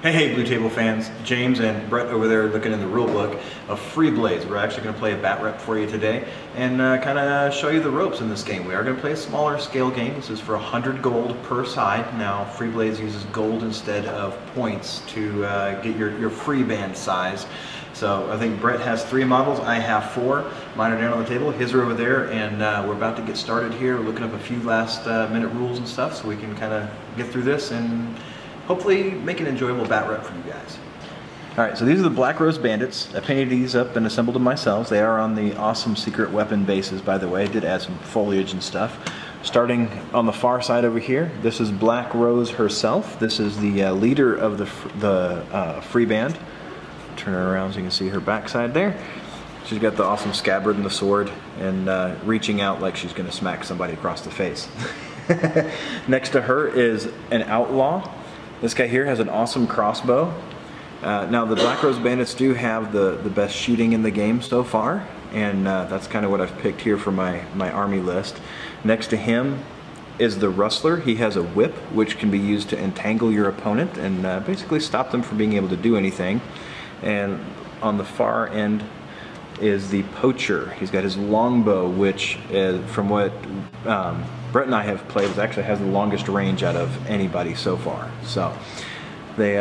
Hey Blue Table fans, James and Brett over there looking in the rule book of Freeblades. We're actually going to play a bat rep for you today and kind of show you the ropes in this game. We are going to play a smaller scale game. This is for 100 gold per side. Now Freeblades uses gold instead of points to get your free band size. So I think Brett has 3 models, I have 4. Mine are down on the table, his are over there, and we're about to get started here. We're looking up a few last minute rules and stuff so we can kind of get through this and hopefully make an enjoyable bat rep for you guys. Alright, so these are the Black Rose Bandits. I painted these up and assembled them myself. They are on the awesome secret weapon bases, by the way. I did add some foliage and stuff. Starting on the far side over here, this is Black Rose herself. This is the leader of the free band. Turn her around so you can see her backside there. She's got the awesome scabbard and the sword and reaching out like she's going to smack somebody across the face. Next to her is an outlaw. This guy here has an awesome crossbow. Now the Black Rose Bandits do have the best shooting in the game so far, and that's kind of what I've picked here for my army list. Next to him is the Rustler. He has a whip which can be used to entangle your opponent and basically stop them from being able to do anything. And on the far end is the Poacher. He's got his longbow, which from what Brett and I have played, actually has the longest range out of anybody so far. So they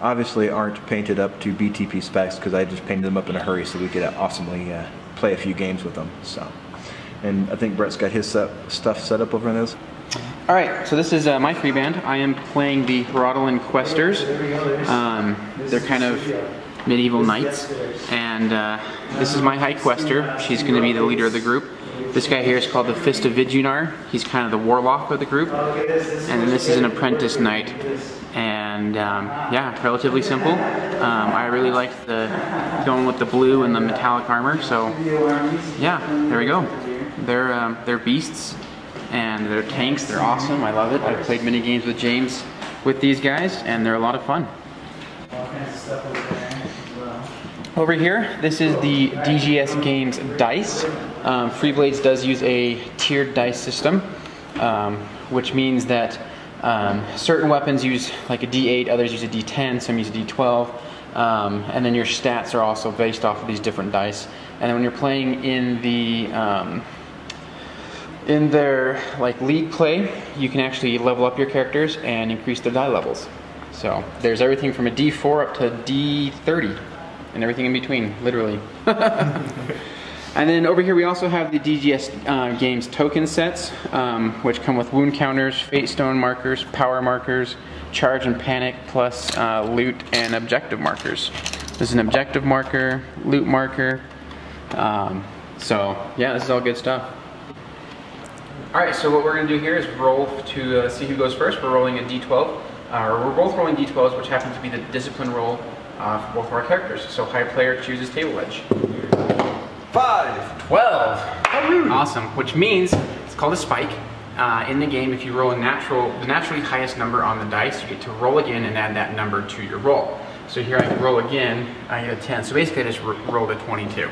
obviously aren't painted up to BTP specs because I just painted them up in a hurry so we could awesomely play a few games with them. So, and I think Brett's got his stuff set up over in those. Alright, so this is my free band. I am playing the Herodolan Questers. They're kind of medieval knights, and this is my High Quester. She's going to be the leader of the group. This guy here is called the Fist of Vidunar. He's kind of the warlock of the group. And then this is an apprentice knight. And yeah, relatively simple. I really like going with the blue and the metallic armor. So yeah, there we go. They're beasts and they're tanks. They're awesome. I love it. I've played many games with James with these guys, and they're a lot of fun. Over here, this is the DGS Games dice. Freeblades does use a tiered dice system, which means that certain weapons use like a D8, others use a D10, some use a D12, and then your stats are also based off of these different dice. And then when you're playing in their like league play, you can actually level up your characters and increase their die levels. So there's everything from a D4 up to D30. And everything in between, literally. And then over here we also have the DGS Games token sets, which come with wound counters, fate stone markers, power markers, charge and panic, plus loot and objective markers. This is an objective marker, loot marker. So yeah, this is all good stuff. Alright, so what we're going to do here is roll to see who goes first. We're rolling a D12. We're both rolling D12s, which happens to be the discipline roll for both of our characters. So high player chooses table edge. 5. 12. Awesome. Which means it's called a spike. In the game, if you roll the naturally highest number on the dice, you get to roll again and add that number to your roll. So here I can roll again, I get a 10. So basically I just rolled a 22,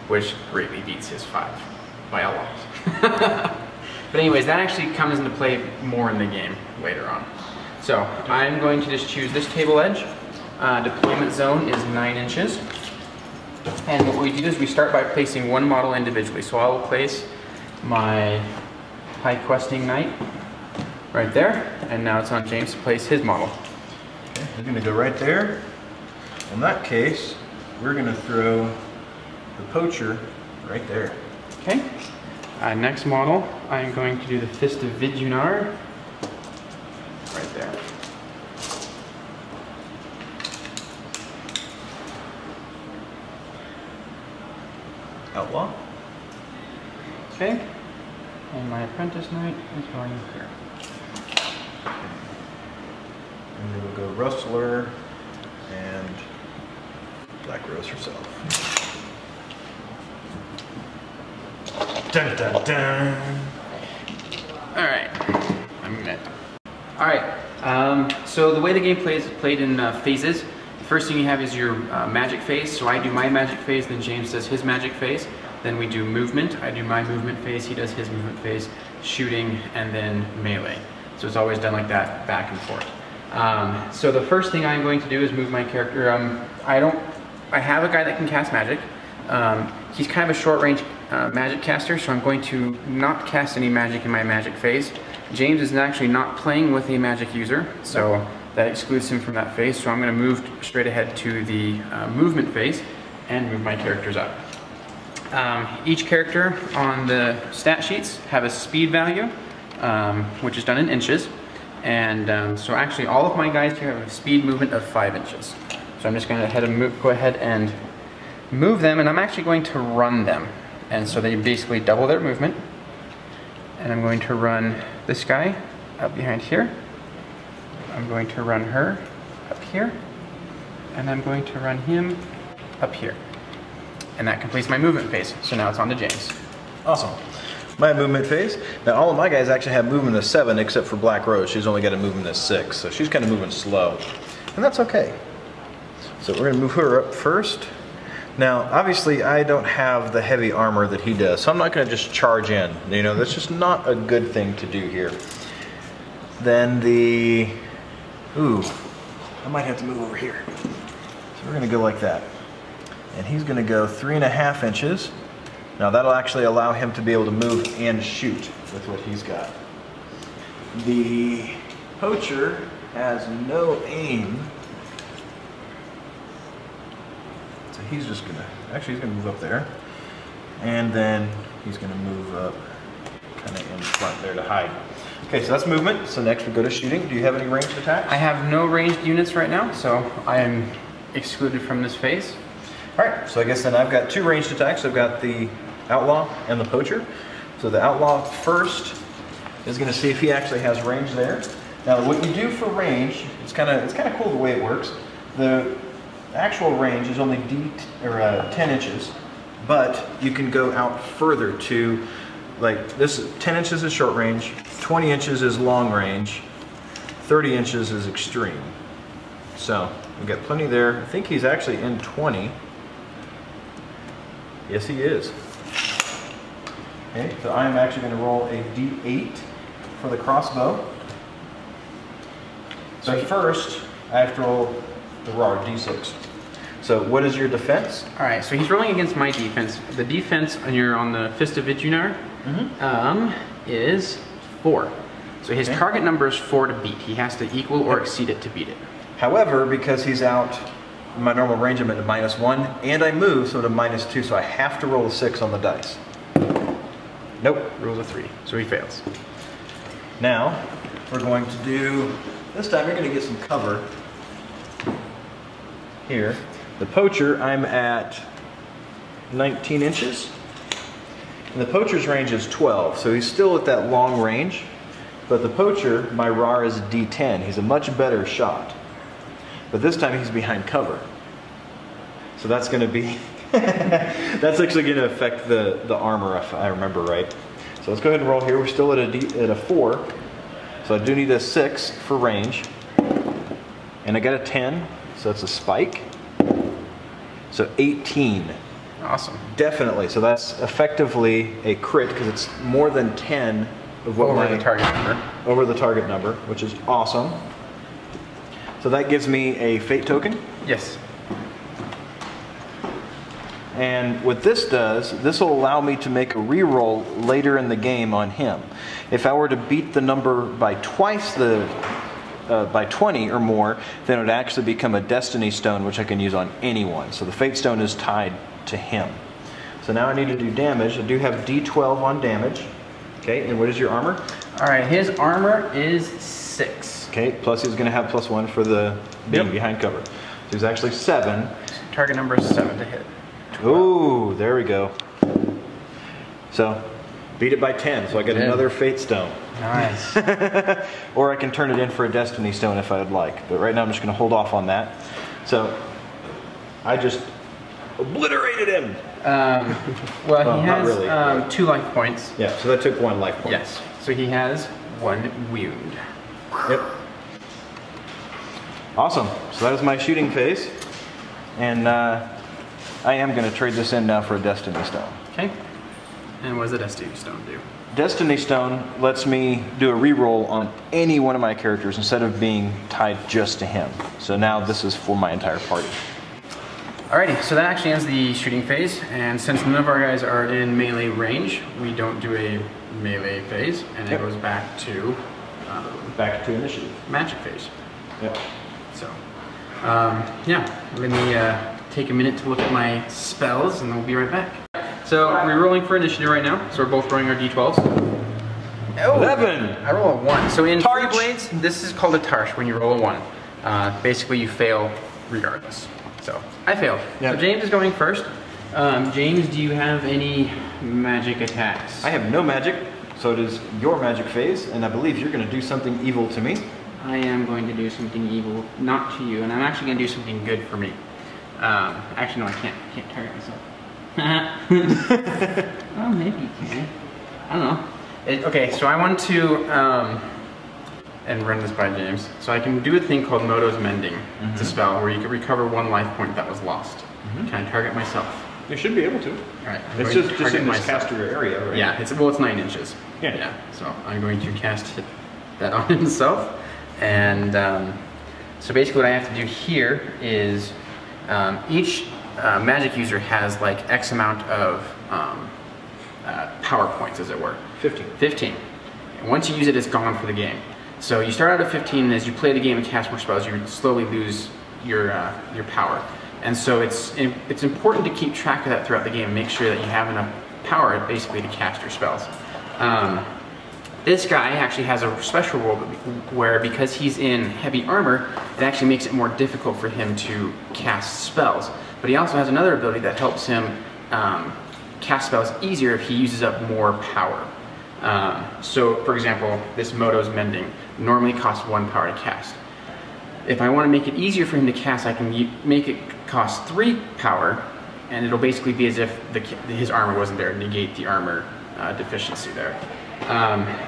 which greatly beats his 5 by a lot. But anyways, that actually comes into play more in the game later on. So I'm going to just choose this table edge. Deployment zone is 9 inches. And what we do is we start by placing one model individually. So I will place my High Questing Knight right there. And now it's on James to place his model. Okay, he's going to go right there. In that case, we're going to throw the Poacher right there. Okay. Next model, I'm going to do the Fist of Vidunar right there. Outlaw. Okay. And my apprentice knight is going here. And then we'll go Rustler and Black Rose herself. Dun dun dun. Alright. I'm good. Alright. So the way the game plays is played in phases. The first thing you have is your magic phase. So I do my magic phase, then James does his magic phase. Then we do movement. I do my movement phase, he does his movement phase, shooting, and then melee. So it's always done like that, back and forth. So the first thing I'm going to do is move my character. I have a guy that can cast magic. He's kind of a short range magic caster, so I'm going to not cast any magic in my magic phase. James is actually not playing with a magic user, so that excludes him from that phase. So I'm going to move straight ahead to the movement phase and move my characters up. Each character on the stat sheets have a speed value, which is done in inches. And so actually all of my guys here have a speed movement of 5 inches. So I'm just going to go ahead and move them, and I'm actually going to run them. And so they basically double their movement. And I'm going to run this guy up behind here. I'm going to run her up here. And I'm going to run him up here. And that completes my movement phase. So now it's on to James. Awesome. My movement phase. Now all of my guys actually have movement of 7 except for Black Rose. She's only got a movement of 6. So she's kind of moving slow. And that's okay. So we're going to move her up first. Now, obviously, I don't have the heavy armor that he does, so I'm not going to just charge in. You know, that's just not a good thing to do here. Then I might have to move over here. So we're going to go like that. And he's going to go 3.5 inches. Now, that'll actually allow him to be able to move and shoot with what he's got. The poacher has no aim. So he's just gonna, actually he's gonna move up there. And then he's gonna move up kind of in front there to hide. Okay, so that's movement. So next we go to shooting. Do you have any ranged attacks? I have no ranged units right now, so I am excluded from this phase. All right, so I guess then I've got 2 ranged attacks. I've got the outlaw and the poacher. So the outlaw first is gonna see if he actually has range there. Now what you do for range, it's kind of cool the way it works. The actual range is only 10 inches, but you can go out further to, like this 10 inches is short range, 20 inches is long range, 30 inches is extreme. So we've got plenty there. I think he's actually in 20. Yes, he is. Okay, so I'm actually going to roll a d8 for the crossbow. So first, I have to roll the raw d6. So what is your defense? All right, so he's rolling against my defense. The defense when you're on the Fist of Vijunar is 4. So his target number is 4 to beat. He has to equal or exceed it to beat it. However, because he's out, my normal range I'm at -1, and I move, so to -2, so I have to roll a 6 on the dice. Nope. Rolls a 3, so he fails. Now, we're going to do, this time you're going to get some cover here. The poacher, I'm at 19 inches. And the poacher's range is 12, so he's still at that long range. But the poacher, my RAR is a D10. He's a much better shot. But this time he's behind cover. So that's going to be, that's actually going to affect the armor if I remember right. So let's go ahead and roll here. We're still at a 4. So I do need a 6 for range. And I got a 10, so that's a spike. So 18. Awesome. Definitely. So that's effectively a crit because it's more than 10 of what over the target number. Over the target number, which is awesome. So that gives me a fate token. Yes. And what this does, this will allow me to make a reroll later in the game on him. If I were to beat the number by twice by 20 or more, then it would actually become a Destiny Stone, which I can use on anyone. So the Fate Stone is tied to him. So now I need to do damage. I do have D12 on damage. Okay, and what is your armor? All right, his armor is 6. Okay, plus he's going to have +1 for the being behind cover. So he's actually 7. Target number is 7 to hit. Ooh, there we go. So beat it by 10, so I get another Fate Stone. Nice. Or I can turn it in for a Destiny Stone if I would like. But right now I'm just going to hold off on that. So I just obliterated him. Well, he has really, 2 life points. Yeah, so that took 1 life point. Yes. So he has 1 wound. Yep. Awesome. So that is my shooting phase. And I am going to trade this in now for a Destiny Stone. Okay. And what does the Destiny Stone do? Destiny Stone lets me do a reroll on any one of my characters instead of being tied just to him. So now this is for my entire party. Alrighty, so that actually ends the shooting phase, and since none of our guys are in melee range, we don't do a melee phase, and it goes back to initiative. magic phase. Yep. So, yeah, let me take a minute to look at my spells, and then we'll be right back. So we're rolling for initiative right now, so we're both rolling our d12s. Oh, 11! I roll a 1. So in Tarch. Freeblades, this is called a tarch when you roll a 1. Basically, you fail regardless. So, I failed. Yep. So James is going first. James, do you have any magic attacks? I have no magic, so it is your magic phase, and I believe you're going to do something evil to me. I am going to do something evil, not to you, and I'm actually going to do something good for me. Actually, no, I can't target myself. Oh, maybe you can. I don't know. Okay, so I want to, and run this by James. So I can do a thing called Moto's Mending. It's a spell where you can recover 1 life point that was lost. Can I target myself? You should be able to. Alright. It's just in this caster area, right? Yeah, it's 9 inches. Yeah. So I'm going to cast that on himself. And so basically what I have to do here is each magic user has like X amount of power points, as it were. 15. And once you use it, it's gone for the game. So you start out at 15, and as you play the game and cast more spells, you slowly lose your power. And so it's important to keep track of that throughout the game and make sure that you have enough power basically to cast your spells. This guy actually has a special rule where, because he's in heavy armor, it actually makes it more difficult for him to cast spells. But he also has another ability that helps him cast spells easier if he uses up more power. So, for example, this Moto's Mending normally costs 1 power to cast. If I want to make it easier for him to cast, I can make it cost 3 power, and it'll basically be as if his armor wasn't there, negate the armor deficiency there.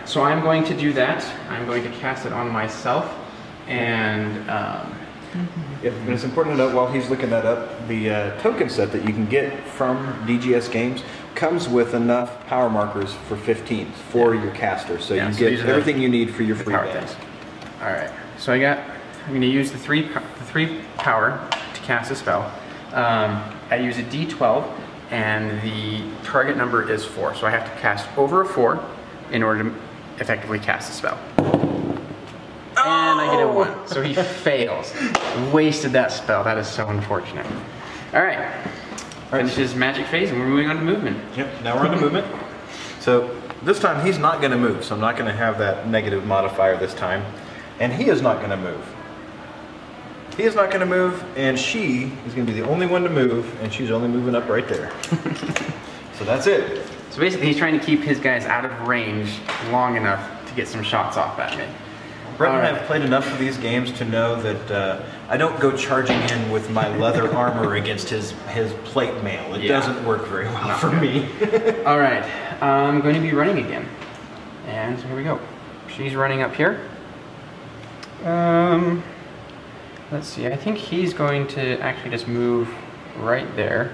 So I'm going to do that. I'm going to cast it on myself, and And it's important to note, while he's looking that up, the token set that you can get from DGS Games comes with enough power markers for 15 for your caster, so you get everything you need for your free base. All right, so I'm going to use the 3 power to cast a spell. I use a D12, and the target number is 4, so I have to cast over a 4 in order to effectively cast a spell. And I get a 1, so he fails. Wasted that spell. That is so unfortunate. All right. Finishes magic phase, and we're moving on to movement. Yep, now we're on to movement. So this time he's not going to move, so I'm not going to have that negative modifier this time. And he is not going to move. He is not going to move, and she is going to be the only one to move, and she's only moving up right there. So that's it. So basically he's trying to keep his guys out of range long enough to get some shots off at me. Brett and I have played enough of these games to know that I don't go charging in with my leather armor against his plate mail. It doesn't work very well for me. All right, I'm going to be running again. And so here we go. She's running up here. Let's see, I think he's going to actually just move right there.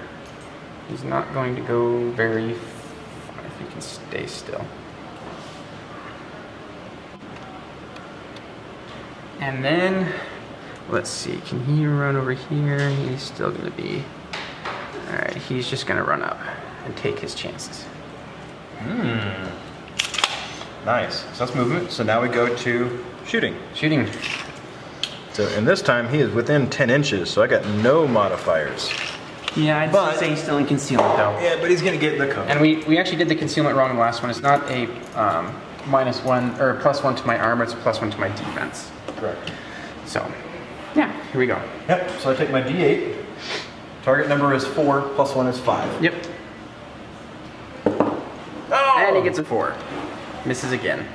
He's not going to go very far, if he can stay still. And then, let's see, can he run over here? He's still going to be, all right, he's just going to run up and take his chances. Nice. So that's movement. So now we go to shooting. Shooting. So, and this time he is within 10 inches, so I got no modifiers. Yeah, I'd say he's still in concealment though. Yeah, but he's going to get the cover. And we actually did the concealment wrong in the last one. It's not a -1 or +1 to my armor, it's a +1 to my defense. Correct. So, yeah, here we go. Yep, so I take my D8. Target number is 4, +1 is 5. Yep. Oh! And he gets a 4. Misses again.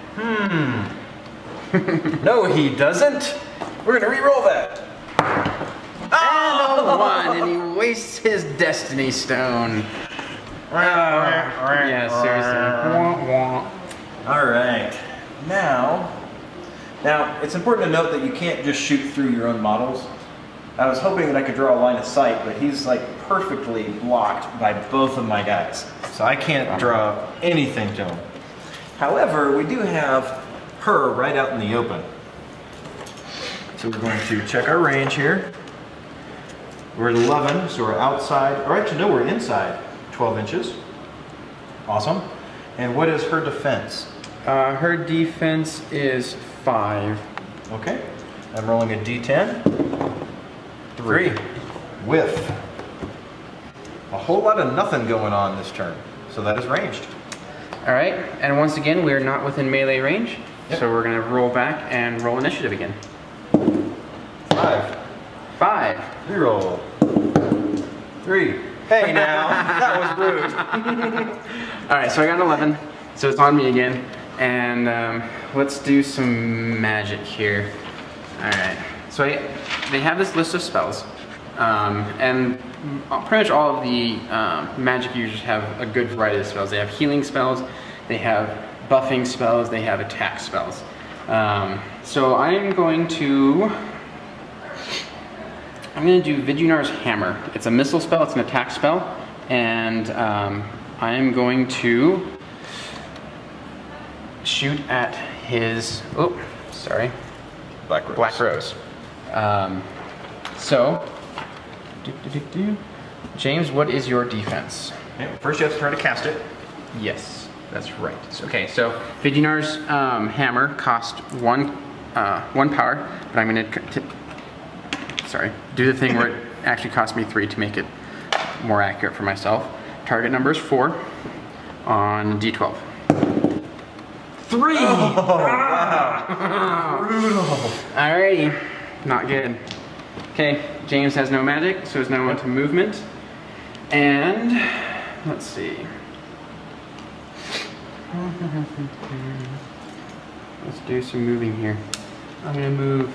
No, he doesn't. We're going to re-roll that. And a 1, and he wastes his Destiny Stone. Yeah, seriously. All right. Now, it's important to note that you can't just shoot through your own models. I was hoping that I could draw a line of sight, but he's like perfectly blocked by both of my guys. So I can't draw anything to him. However, we do have her right out in the open. So we're going to check our range here. We're at 11, so we're outside, or actually no, we're inside 12 inches. Awesome. And what is her defense? Her defense is 5. Okay. I'm rolling a d10. 3. Whiff. A whole lot of nothing going on this turn. So that is ranged. All right, and once again, we're not within melee range. Yep. So we're gonna roll back and roll initiative again. 5. 5. Reroll. 3. Hey now, that was rude. All right, so I got an 11, so it's on me again. And let's do some magic here. All right, so they have this list of spells. And pretty much all of the magic users have a good variety of spells. They have healing spells, they have buffing spells, they have attack spells. So I'm going to do Vidunar's Hammer. It's a missile spell, it's an attack spell, and I am going to shoot at his, Black Rose. Black Rose. James, what is your defense? Okay, first you have to try to cast it. Yes, that's right. Okay, so Vidunar's hammer cost one power, but I'm going to do the thing where it actually cost me 3 to make it more accurate for myself. Target number is 4 on D12. 3! Oh, wow. Brutal. Alrighty, not good. Okay, James has no magic, so it's now on to movement. And let's see. Let's do some moving here. I'm gonna move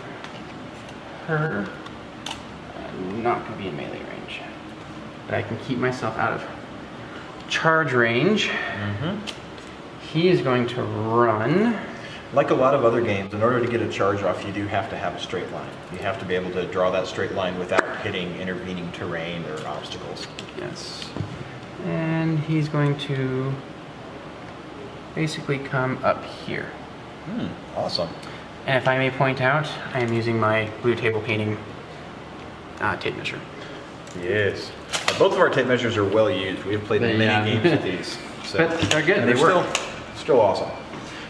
her. I'm not gonna be in melee range, but I can keep myself out of charge range. He is going to run. Like a lot of other games, in order to get a charge off, you do have to have a straight line. You have to be able to draw that straight line without hitting intervening terrain or obstacles. Yes. And he's going to basically come up here. Awesome. And if I may point out, I am using my blue table painting tape measure. Yes. Both of our tape measures are well used. We have played many games with these. So. But they're good. And they're still awesome.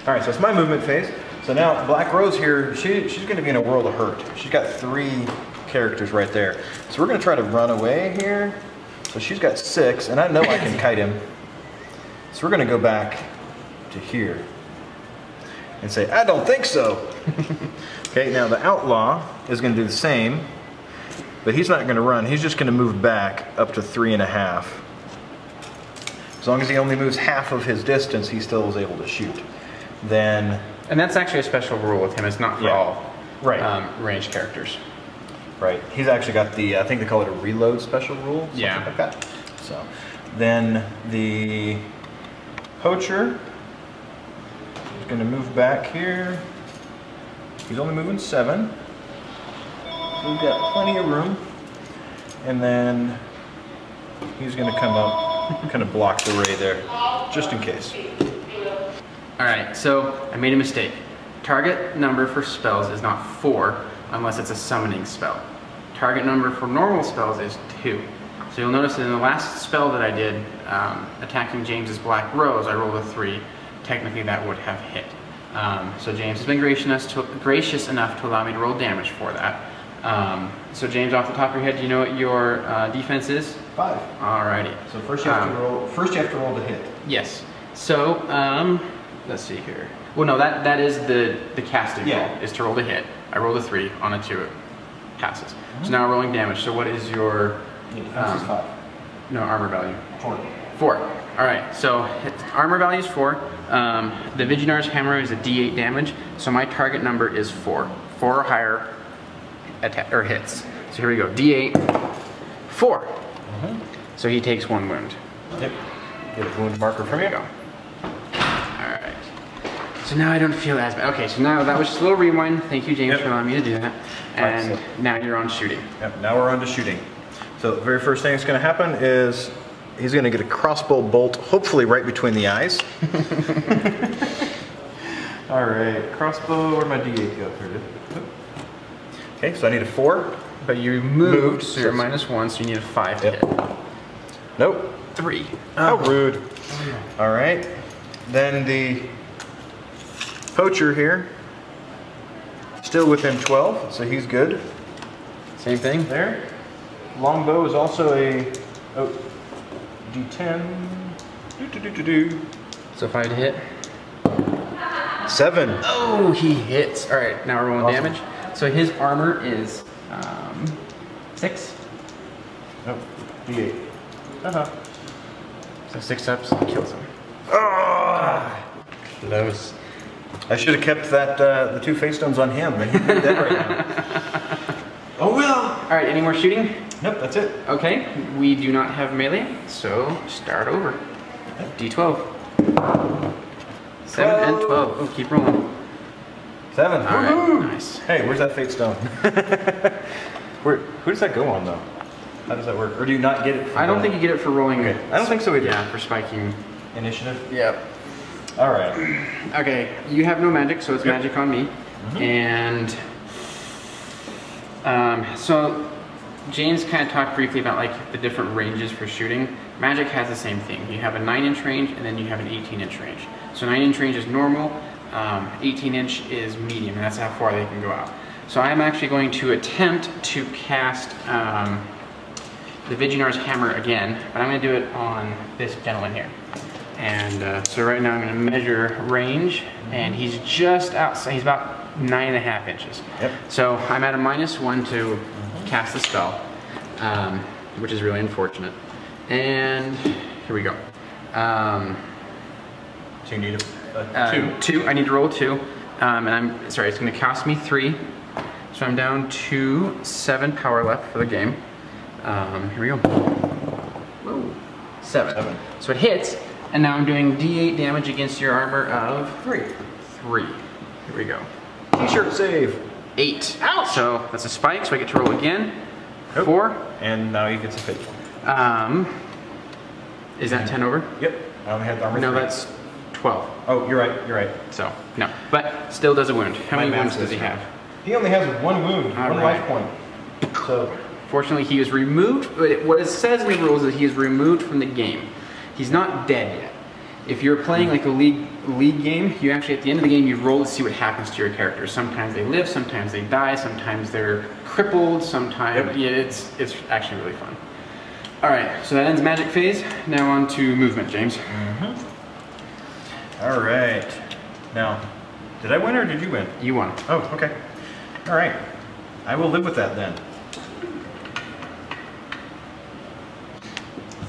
All right, so it's my movement phase. So now Black Rose here, she's going to be in a world of hurt. She's got 3 characters right there. So we're going to try to run away here. So she's got 6, and I know I can kite him. So we're going to go back to here and say, I don't think so. Okay, now the Outlaw is going to do the same, but he's not going to run. He's just going to move back up to 3.5. As long as he only moves half of his distance, he still is able to shoot. Then, and that's actually a special rule with him. It's not for all ranged characters. Right. He's actually got the, I think they call it a reload special rule. Something like that. So, then the Poacher is going to move back here. He's only moving 7. So we've got plenty of room. And then he's going to come up, kind of block the ray there, just in case. Alright, so I made a mistake. Target number for spells is not 4 unless it's a summoning spell. Target number for normal spells is 2. So you'll notice that in the last spell that I did, attacking James's Black Rose, I rolled a 3. Technically that would have hit. So James has been gracious enough to allow me to roll damage for that. So James, off the top of your head, do you know what your defense is? 5. Alrighty. So first you have to roll. First you have to roll to hit. Yes. So let's see here. Well, no, that is the casting roll, is to roll to hit. I rolled a 3 on a 2. It passes. So now rolling damage. So what is your defense is 5. No, armor value. 4. 4. All right. So armor value is 4. The Vidunar's hammer is a D8 damage. So my target number is 4. 4 or higher attack or hits. So here we go. D8. 4. So he takes 1 wound. Yep. Get a wound marker from you. Go. Alright. So now I don't feel as bad. Okay, so now that was just a little rewind. Thank you, James, for allowing me to do that. And now you're on shooting. Yep, now we're on to shooting. So the very first thing that's going to happen is he's going to get a crossbow bolt, hopefully right between the eyes. All right, crossbow, where'd my D8 go? Here it is. Okay, so I need a 4. But you moved, so you're -1, so you need a 5 to hit. Nope. 3. How rude. All right, then the poacher here, still within 12, so he's good. Same thing. There. Longbow is also a D10. So 5 to hit. 7. Oh, he hits. All right, now we're rolling damage. So his armor is 6. Oh, D8. So 6 ups, kills him. Close. I should have kept that the 2 face stones on him, and he'd be dead right now. Oh well. All right, any more shooting? Nope, that's it. Okay, we do not have melee, so start over. D12. 7 and 12. Oh, keep rolling. 7. All right, nice. Hey, where's that fate stone? Who does that go on though? How does that work? Or do you not get it? I don't think you get it for rolling. Okay. I don't think so either. Yeah, for spiking. Initiative? Yep. All right. Okay, you have no magic, so it's magic on me. And so James kind of talked briefly about like the different ranges for shooting. Magic has the same thing. You have a 9-inch range, and then you have an 18-inch range. So 9-inch range is normal, 18-inch is medium, and that's how far they can go out. So I'm actually going to attempt to cast the Viginar's Hammer again, but I'm going to do it on this gentleman here. And so right now I'm going to measure range, and he's just outside. He's about 9.5 inches. Yep. So I'm at a -1 to cast the spell, which is really unfortunate. And here we go. So you need a 2. 2. I need to roll 2, and I'm sorry. It's going to cost me 3. So I'm down to 7 power left for the game. Here we go. Whoa. 7. So it hits, and now I'm doing D8 damage against your armor of 3. Here we go. T-shirt save. 8. Ouch! So that's a spike, so I get to roll again. 4. And now he gets a fate one. Is that 10 over? Yep. I only had armor 3. No, that's 12. Oh, you're right. You're right. So, no. But still does a wound. How many wounds does he have? He only has 1 wound, All 1 right. life point. So, fortunately, he is removed. What it says in the rules is he is removed from the game. He's not dead yet. If you're playing like a league game, you actually at the end of the game you roll to see what happens to your characters. Sometimes they live, sometimes they die, sometimes they're crippled, sometimes it's actually really fun. All right, so that ends magic phase. Now on to movement, James. All right. Now, did I win or did you win? You won. Oh, okay. All right. I will live with that then.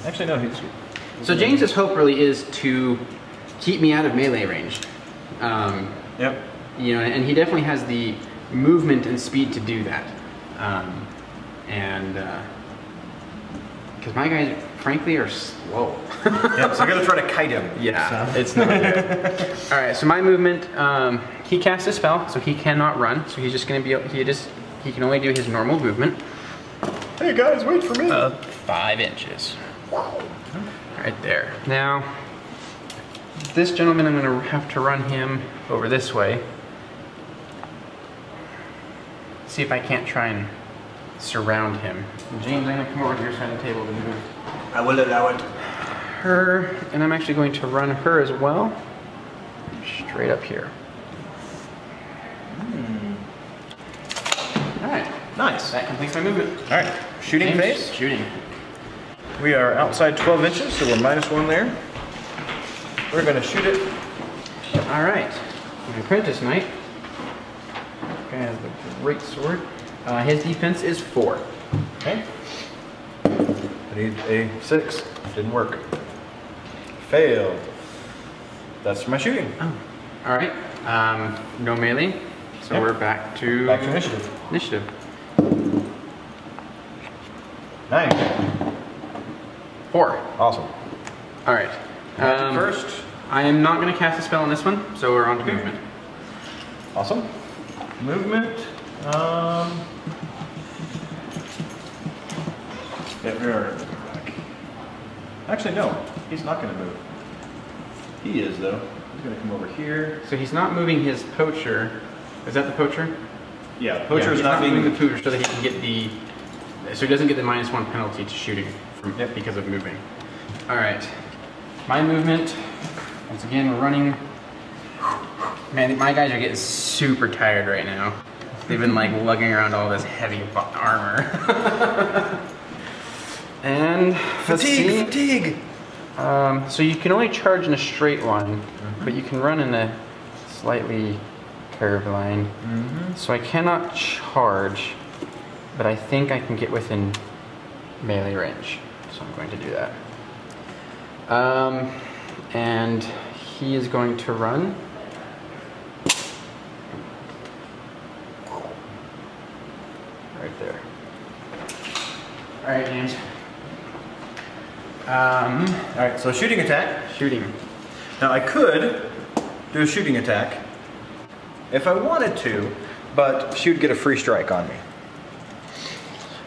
Actually, no. So James's hope really is to keep me out of melee range. Yep. You know, and he definitely has the movement and speed to do that. Because my guys, frankly, are slow. Yep. So I got to try to kite him. Yeah, so. It's not good. All right. So my movement, he casts a spell, so he cannot run. So he's just going to be he can only do his normal movement. Hey guys, wait for me. 5 inches. Wow. Right there. Now, this gentleman, I'm going to have to run him over this way. See if I can't try and surround him. James, I'm going to come over to your side of the table and move I will allow it. her, and I'm actually going to run her as well. Straight up here. All right. Nice. That completes my movement. All right. Shooting James, phase. Shooting. We are outside 12 inches, so we're -1 there. We're going to shoot it. All right. My apprentice knight. Guy has the great sword. His defense is 4. Okay. I need a 6. Didn't work. Failed. That's my shooting. Oh. All right. No melee. So Yep. we're back to initiative. Initiative. 9. 4. Awesome. All right. Magic first. I am not going to cast a spell on this one, so we're on to movement. Awesome. Movement. Yeah, we are back. Actually, no. He's not going to move. He is, though. He's going to come over here. So he's not moving his poacher. Is that the poacher? Yeah, poacher is he's not moving the poacher so that he can get the... So he doesn't get the -1 penalty to shooting from because of moving. All right. My movement, once again, we're running. Man, my guys are getting super tired right now. They've been like lugging around all this heavy armor. And fatigue. So you can only charge in a straight line, but you can run in a slightly curved line. So I cannot charge, but I think I can get within melee range. So I'm going to do that. And he is going to run. Right there. All right, James. All right, so shooting attack. Shooting. Now I could do a shooting attack if I wanted to, but she would get a free strike on me.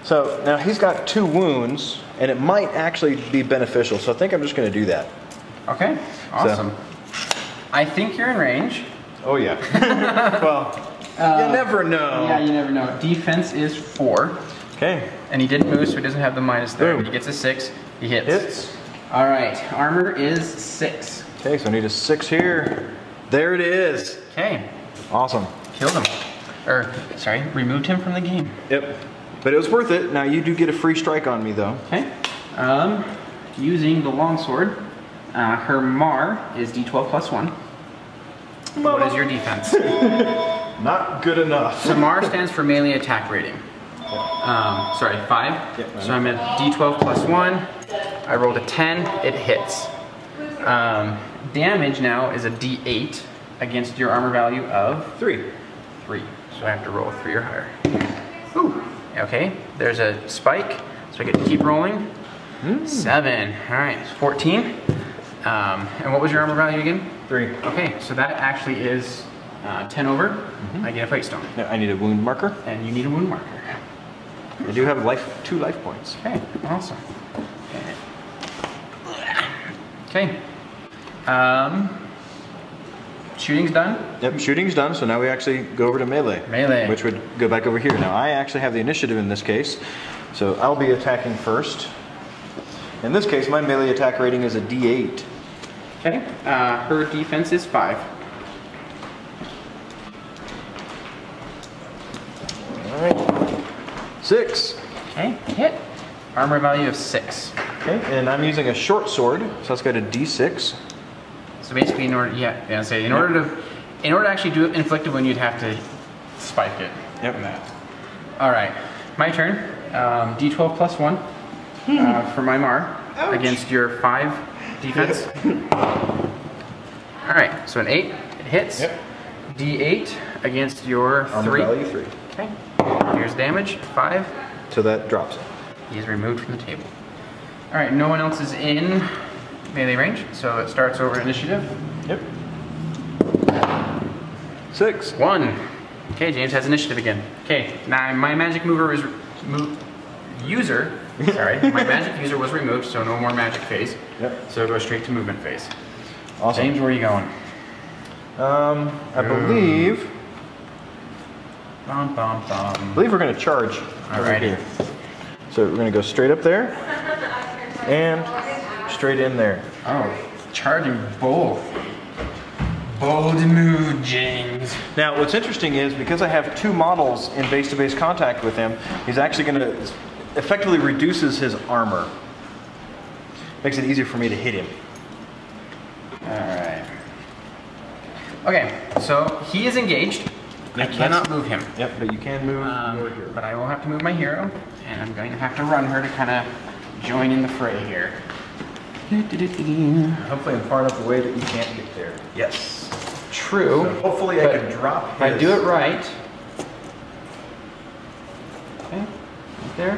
So now he's got 2 wounds, and it might actually be beneficial, so I think I'm just going to do that. Okay, awesome. So, I think you're in range. Oh yeah. Well, you never know. Yeah, you never know. Defense is 4. Okay. And he didn't move, so he doesn't have the -3. Boom. He gets a 6. He hits. Hits. All right, armor is 6. Okay, so I need a 6 here. There it is. Okay. Awesome. Killed him. Or, sorry, removed him from the game. Yep. But it was worth it. Now you do get a free strike on me though. Okay. Using the longsword, her Mar is D12 plus 1. What is your defense? Not good enough. So Mar stands for melee attack rating. Sorry, 5. Yep. So I'm at D12 plus 1. I rolled a 10. It hits. Damage now is a D8 against your armor value of 3. 3. So I have to roll 3 or higher. Ooh. Okay. There's a spike, so I get to keep rolling. 7. All right. 14. And what was your armor value again? 3. Okay. So that actually is 10 over. I get a fight stone. Now I need a wound marker. And you need a wound marker. I do have 2 life points. Okay, awesome. Okay. Shooting's done? Yep, shooting's done, so now we actually go over to melee. Melee. Which would go back over here. Now I actually have the initiative in this case, so I'll be attacking first. In this case, my melee attack rating is a D8. Okay. Her defense is 5. Alright. 6. Okay, hit. Armor value of 6. Okay, and I'm using a short sword, so that's got a D6. So basically, in order to actually do it inflicted wound, you'd have to spike it. Yep. From that. All right, my turn. D12 plus 1 for my Mar. Ouch. Against your 5 defense. All right, so an 8, it hits. Yep. D8 against your 3. Armor value 3. Okay. Here's damage, 5. So that drops it. He is removed from the table. All right, no one else is in melee range, so it starts over initiative. Yep. 6. 1. Okay, James has initiative again. Okay, now my magic user was removed, so no more magic phase. Yep. So go straight to movement phase. Awesome. James, where are you going? I believe we're going to charge over Alrighty. here. So we're going to go straight up there and straight in there. Oh, charging both. Bold move, James. Now, what's interesting is because I have 2 models in base-to-base contact with him, he's actually going to effectively reduces his armor. Makes it easier for me to hit him. Alright. Okay, so he is engaged. I cannot move him. Yep, but you can move your hero. But I will have to move my hero, and I'm going to have to run her to kind of join in the fray here. Hopefully I'm far enough away that you can't get there. Yes. True. So hopefully I can drop if I do it right. Okay, right there.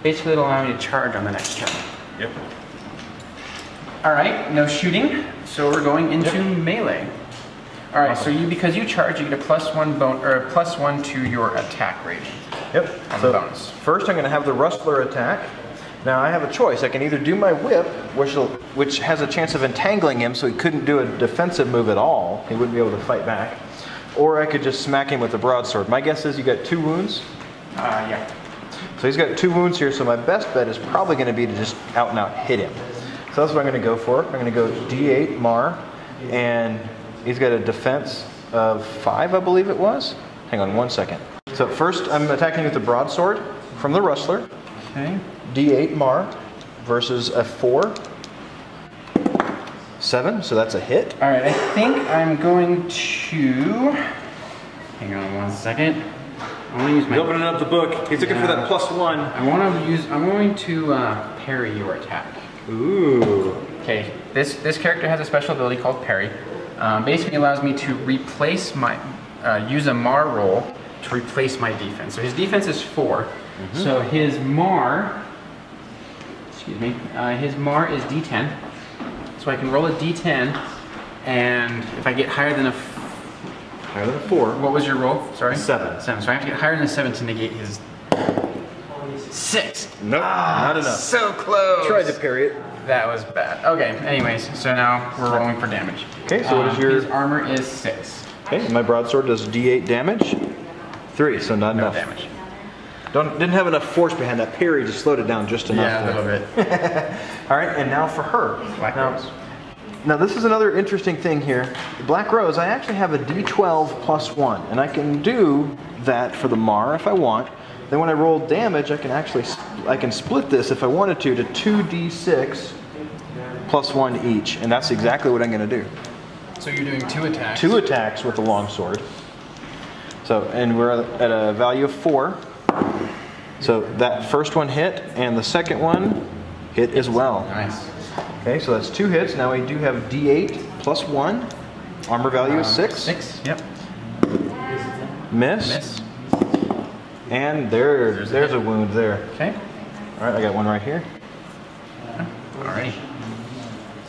Basically it'll allow me to charge on the next turn. Yep. Alright, no shooting, so we're going into melee. Alright, awesome. So because you charge, you get a +1 to your attack rating. Yep. As so a bonus. First I'm going to have the Rustler attack, Now I have a choice. I can either do my whip, which has a chance of entangling him so he couldn't do a defensive move at all. He wouldn't be able to fight back. Or I could just smack him with the broadsword. My guess is you got 2 wounds? Yeah. So he's got 2 wounds here, so my best bet is probably going to be to just out and out hit him. So that's what I'm going to go for. I'm going to go D8 Mar, and he's got a defense of 5, I believe it was. Hang on one second. So first I'm attacking with the broadsword from the Rustler. Okay. D8 Mar versus a 4. 7, so that's a hit. All right, I think I'm going to... Hang on one second. I want to use my... He's opening up the book. He's looking for that +1. I'm going to parry your attack. Ooh. Okay, this character has a special ability called parry. Basically allows me to replace my... use a Mar roll to replace my defense. So his defense is 4. So his Mar... Excuse me. His Mar is D10. So I can roll a D10, and if I get higher than a 4. What was your roll? Sorry? 7. 7. So I have to get higher than a 7 to negate his 6. Nope, not enough. So close. Tried to parry it. That was bad. Okay, anyways, so now we're rolling for damage. Okay, so what is your... His armor is 6. Okay, my broadsword does D8 damage. 3, so not enough. No damage. Didn't have enough force behind that parry to slow it down just enough. Yeah, a little bit. All right, and now for her. Black Rose. Now this is another interesting thing here. The Black Rose, I actually have a D12 +1, and I can do that for the Mar if I want. Then when I roll damage, I can split this if I wanted to 2d6 +1 each, and that's exactly what I'm going to do. So you're doing 2 attacks. 2 attacks with the longsword. So, and we're at a value of 4. So that first one hit, and the second one hit as well. Nice. Okay, so that's 2 hits. Now we do have D8 +1. Armor value is 6. 6, yep. Miss. And there's a wound there. Okay. All right, I got one right here. Alrighty.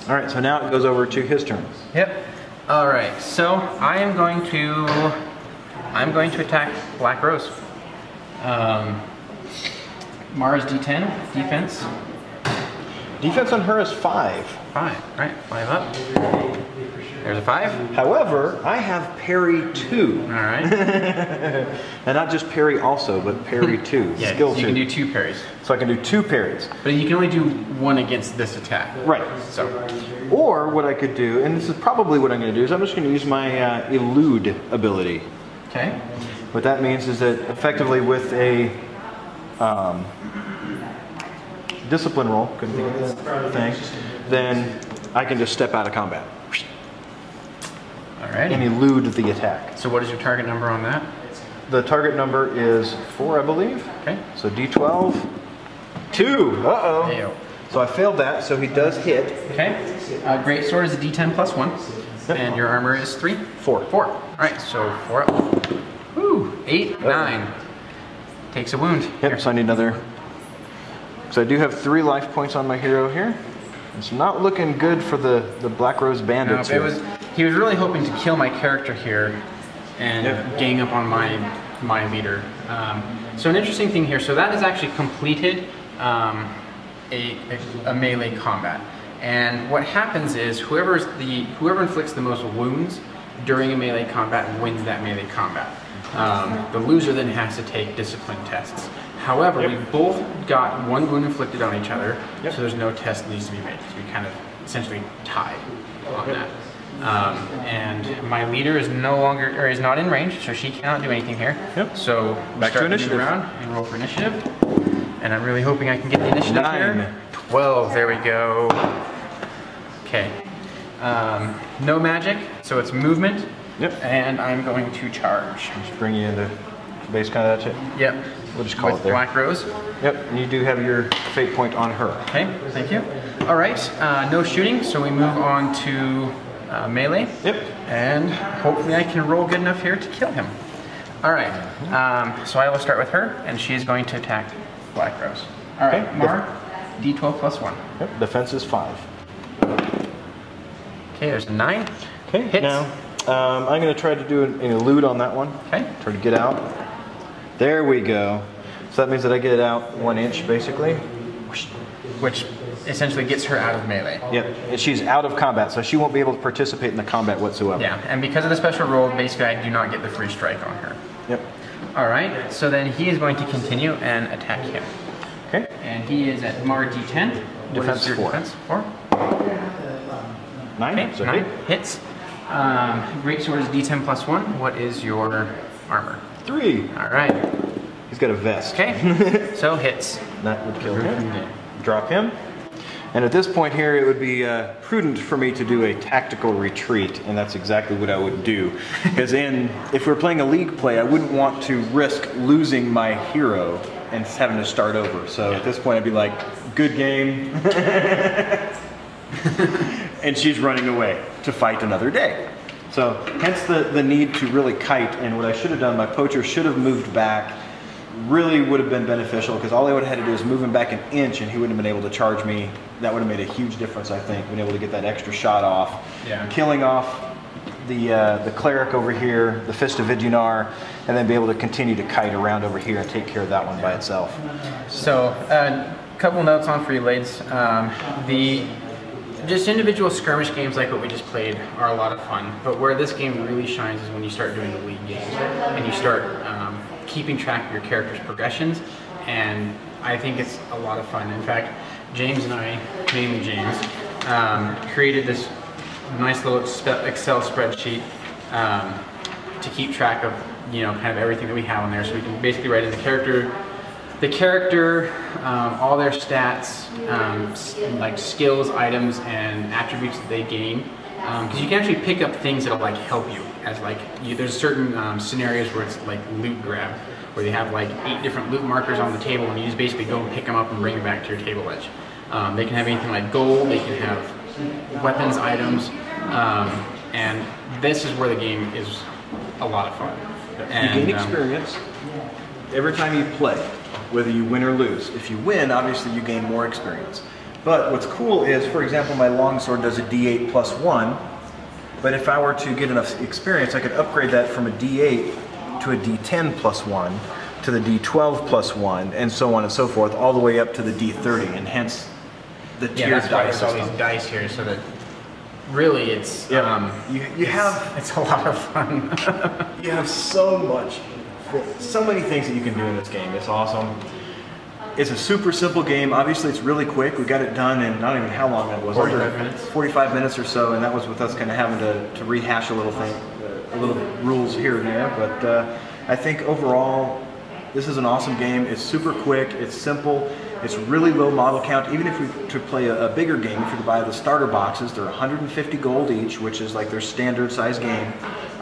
All right, so now it goes over to his turn. Yep. All right, so I'm going to attack Black Rose. Mars D10 defense. Defense on her is 5. 5, right? 5 up. There's a 5. However, I have parry 2. All right. And not just parry also, but parry 2. Yeah, Skill so 2. you can do 2 parries. So I can do 2 parries. But you can only do 1 against this attack. Right. So. Or what I could do, and this is probably what I'm going to do, is I'm just going to use my elude ability. Okay. What that means is that effectively with a discipline roll, couldn't think of the thing, then I can just step out of combat. Alrighty. And elude the attack. So what is your target number on that? The target number is 4, I believe. Okay. So D12. 2! Uh-oh. Ayo. So I failed that, so he does hit. Okay. Great sword is a D10 +1. Yep. And your armor is 3? 4. 4. Alright, so 4 up. Woo! 8, 9. Takes a wound. Yep, Here. so I need another. So I do have 3 life points on my hero here. It's not looking good for the Black Rose Bandits. No, he was really hoping to kill my character here and gang up on my leader. So an interesting thing here. So that has actually completed a melee combat. And what happens is whoever inflicts the most wounds during a melee combat wins that melee combat. The loser then has to take discipline tests. However, we both got 1 wound inflicted on each other, so there's no test that needs to be made. So we kind of essentially tied on that. And my leader is is not in range, so she cannot do anything here. So back to initiative round and roll for initiative. And I'm really hoping I can get the initiative 9. here. 12. There we go. Okay. No magic, so it's movement. And I'm going to charge. Just bring you into base kind of that shit. Yep. We'll just call With it there. Black Rose. Yep, and you do have your fate point on her. Okay, thank you. All right, no shooting, so we move on to melee. Yep. And hopefully I can roll good enough here to kill him. All right, so I will start with her, and she's going to attack Black Rose. All right, Okay. Mar, D12 +1. Yep, defense is 5. Okay, there's a 9. Okay, hits. now I'm going to try to do an elude on that one. Okay. Try to get out. There we go. So that means that I get it out 1 inch, basically. which essentially gets her out of melee. Yep, and she's out of combat, so she won't be able to participate in the combat whatsoever. Yeah, and because of the special rule, basically I do not get the free strike on her. Yep. All right, so then he is going to continue and attack him. Okay. And he is at Mar D10. Defense 4. Defense 4. 9. Okay, So 9 hits. Greatsword is D10 plus 1. What is your armor? 3. All right. He's got a vest. Okay, so hits. That would kill him. Drop him. And at this point here, it would be prudent for me to do a tactical retreat, and that's exactly what I would do. Because if we're playing a league play, I wouldn't want to risk losing my hero and having to start over. So at this point, I'd be like, good game. And she's running away to fight another day. So hence the need to really kite, and what I should have done, my poacher should have moved back. Really would have been beneficial, because all I would have had to do is move him back an inch and he wouldn't have been able to charge me. That would have made a huge difference, I think, being able to get that extra shot off. Yeah. Killing off the cleric over here, the Fist of Vidunar, and then be able to continue to kite around over here and take care of that one by itself. So, a couple notes on Freeblades. Just individual skirmish games like what we just played are a lot of fun, but where this game really shines is when you start doing the league games and you start keeping track of your character's progressions, and I think it's a lot of fun. In fact, James and I, mainly James, created this nice little Excel spreadsheet to keep track of, kind of everything that we have on there, so we can basically write in the character, all their stats, like skills, items, and attributes that they gain. Because you can actually pick up things that'll like help you. As like, there's certain scenarios where it's like loot grab, where they have like 8 different loot markers on the table, and you just basically go and pick them up and bring them back to your table edge. They can have anything like gold, they can have weapons, items, and this is where the game is a lot of fun. And, you gain experience every time you play, whether you win or lose. If you win, obviously you gain more experience. But what's cool is, for example, my longsword does a D8 plus 1, but if I were to get enough experience, I could upgrade that from a D8 to a D10 plus 1, to the D12 plus 1, and so on and so forth, all the way up to the D30, and hence the tiered dice system. All these dice here, so that really it's it's a lot of fun. You have so many things that you can do in this game. It's awesome. It's a super simple game. Obviously, it's really quick. We got it done in not even how long that was. 45 minutes. 45 minutes or so, and that was with us kind of having to rehash a little rules here and there. But I think overall, this is an awesome game. It's super quick. It's simple. It's really low model count. Even if we to play a bigger game, if you could buy the starter boxes, they're 150 gold each, which is like their standard size game.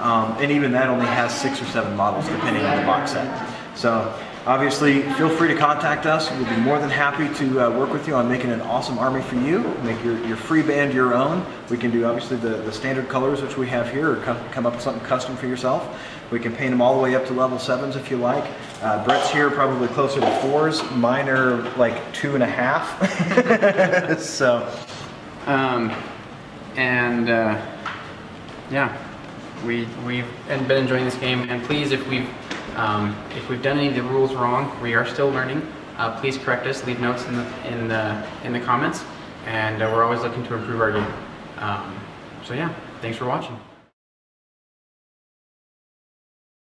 And even that only has 6 or 7 models, depending on the box set. So obviously, feel free to contact us. We'll be more than happy to work with you on making an awesome army for you. Make your free band your own. We can do obviously the standard colors which we have here, or come up with something custom for yourself. We can paint them all the way up to level 7s if you like. Brett's here probably closer to 4s. Mine are like 2.5. So, yeah, we've been enjoying this game, and please, if we've done any of the rules wrong, we are still learning. Please correct us. Leave notes in the comments, and we're always looking to improve our game. So yeah, thanks for watching.